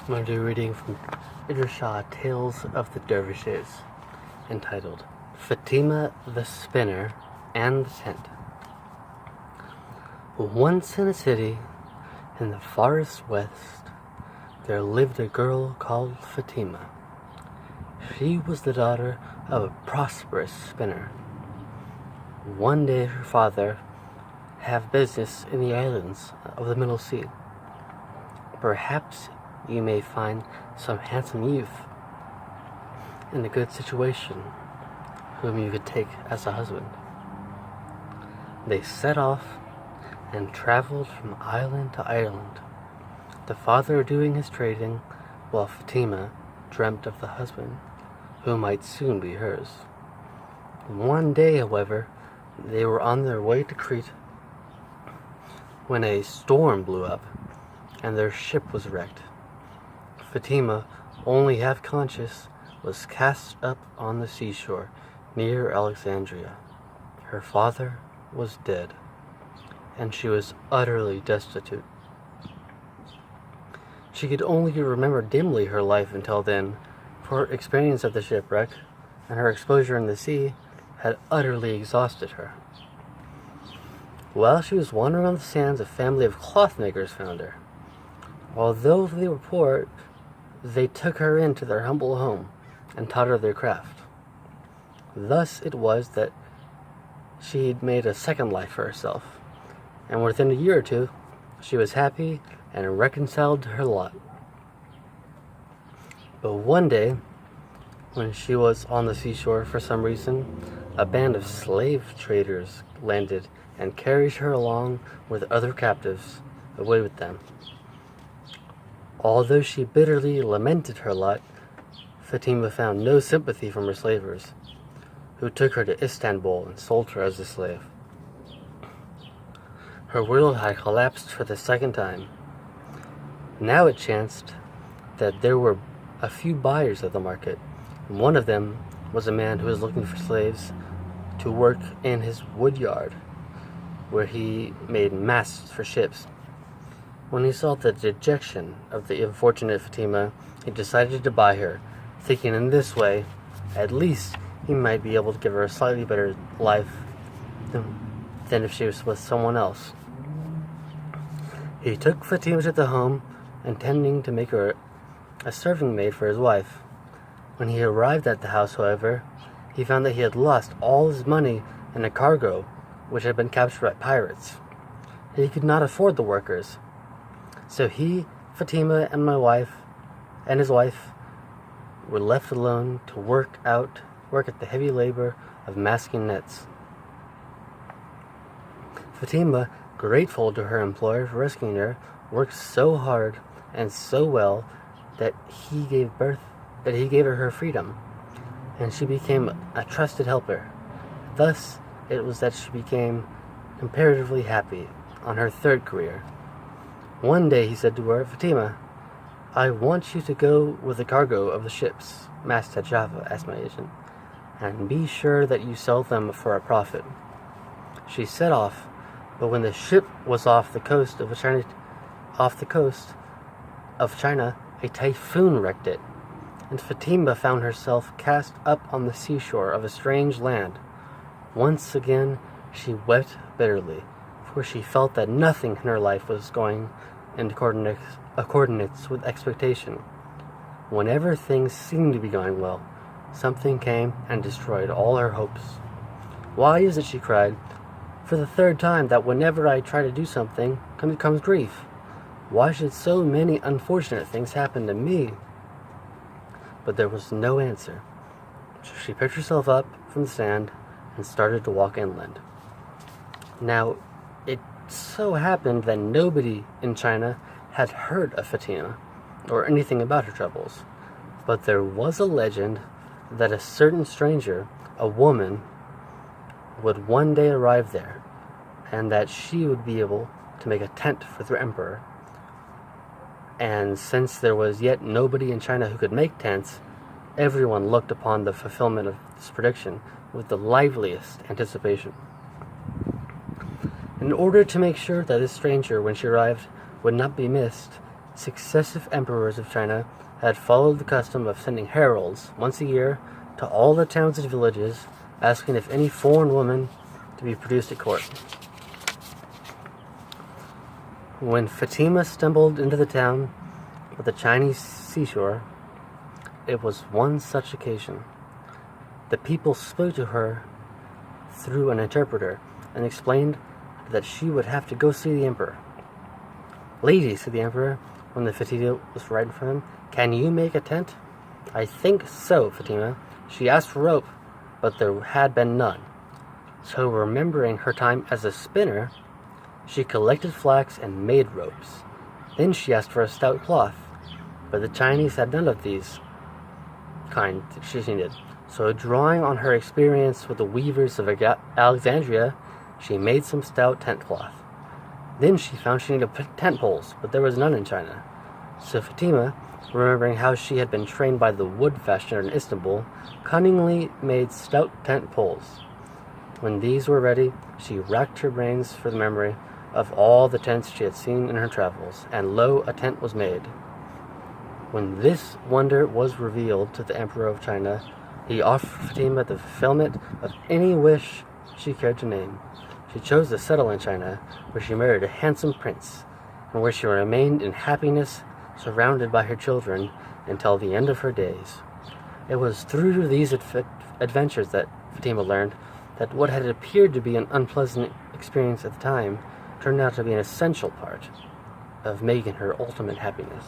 I'm going to be reading from Idries Shah, Tales of the Dervishes, entitled Fatima the Spinner and the Tent. Once in a city in the farthest west, there lived a girl called Fatima. She was the daughter of a prosperous spinner. One day her father had business in the islands of the Middle Sea. Perhaps you may find some handsome youth in a good situation whom you could take as a husband. They set off and traveled from island to island, the father doing his trading while Fatima dreamt of the husband who might soon be hers. One day, however, they were on their way to Crete when a storm blew up and their ship was wrecked. Fatima, only half conscious, was cast up on the seashore near Alexandria. Her father was dead, and she was utterly destitute. She could only remember dimly her life until then, for her experience of the shipwreck and her exposure in the sea had utterly exhausted her. While she was wandering on the sands, a family of clothmakers found her. Although they were poor, they took her into their humble home and taught her their craft. Thus it was that she had made a second life for herself, and within a year or two, she was happy and reconciled to her lot. But one day, when she was on the seashore for some reason, a band of slave traders landed and carried her along with other captives away with them. Although she bitterly lamented her lot, Fatima found no sympathy from her slavers, who took her to Istanbul and sold her as a slave. Her world had collapsed for the second time. Now it chanced that there were a few buyers at the market, and one of them was a man who was looking for slaves to work in his wood yard, where he made masts for ships. When he saw the dejection of the unfortunate Fatima, he decided to buy her, thinking in this way, at least he might be able to give her a slightly better life than if she was with someone else. He took Fatima to the home, intending to make her a serving maid for his wife. When he arrived at the house, however, he found that he had lost all his money in a cargo which had been captured by pirates. He could not afford the workers. So he, Fatima, and his wife were left alone to work at the heavy labor of masking nets. Fatima, grateful to her employer for rescuing her, worked so hard and so well that he gave her her freedom, and she became a trusted helper. Thus, it was that she became comparatively happy on her third career. One day he said to her, "Fatima, I want you to go with the cargo of the ships massed at Java as my agent, and be sure that you sell them for a profit." She set off, but when the ship was off the coast of China, a typhoon wrecked it, and Fatima found herself cast up on the seashore of a strange land. Once again, she wept bitterly, for she felt that nothing in her life was going in accordance with expectation. Whenever things seemed to be going well, something came and destroyed all her hopes. "Why is it," she cried, "for the third time, that whenever I try to do something, comes grief? Why should so many unfortunate things happen to me?" But there was no answer. So she picked herself up from the sand and started to walk inland. Now, it so happened that nobody in China had heard of Fatima or anything about her troubles, but there was a legend that a certain stranger, a woman, would one day arrive there, and that she would be able to make a tent for the emperor. And since there was yet nobody in China who could make tents, everyone looked upon the fulfillment of this prediction with the liveliest anticipation. In order to make sure that this stranger, when she arrived, would not be missed, Successive emperors of China had followed the custom of sending heralds once a year to all the towns and villages, asking if any foreign woman to be produced at court. When Fatima stumbled into the town of the Chinese seashore, it was one such occasion. The people spoke to her through an interpreter and explained that she would have to go see the emperor. "Lady," said the emperor, when the Fatima was right in front of him, "can you make a tent?" "I think so, Fatima." She asked for rope, but there had been none. So, remembering her time as a spinner, she collected flax and made ropes. Then she asked for a stout cloth, but the Chinese had none of these kind that she needed. So, drawing on her experience with the weavers of Alexandria, she made some stout tent cloth. Then she found she needed tent poles, but there was none in China. So Fatima, remembering how she had been trained by the wood fashioner in Istanbul, cunningly made stout tent poles. When these were ready, she racked her brains for the memory of all the tents she had seen in her travels, and lo, a tent was made. When this wonder was revealed to the Emperor of China, he offered Fatima the fulfillment of any wish she cared to name. She chose to settle in China, where she married a handsome prince, and where she remained in happiness, surrounded by her children, until the end of her days. It was through these adventures that Fatima learned that what had appeared to be an unpleasant experience at the time turned out to be an essential part of making her ultimate happiness.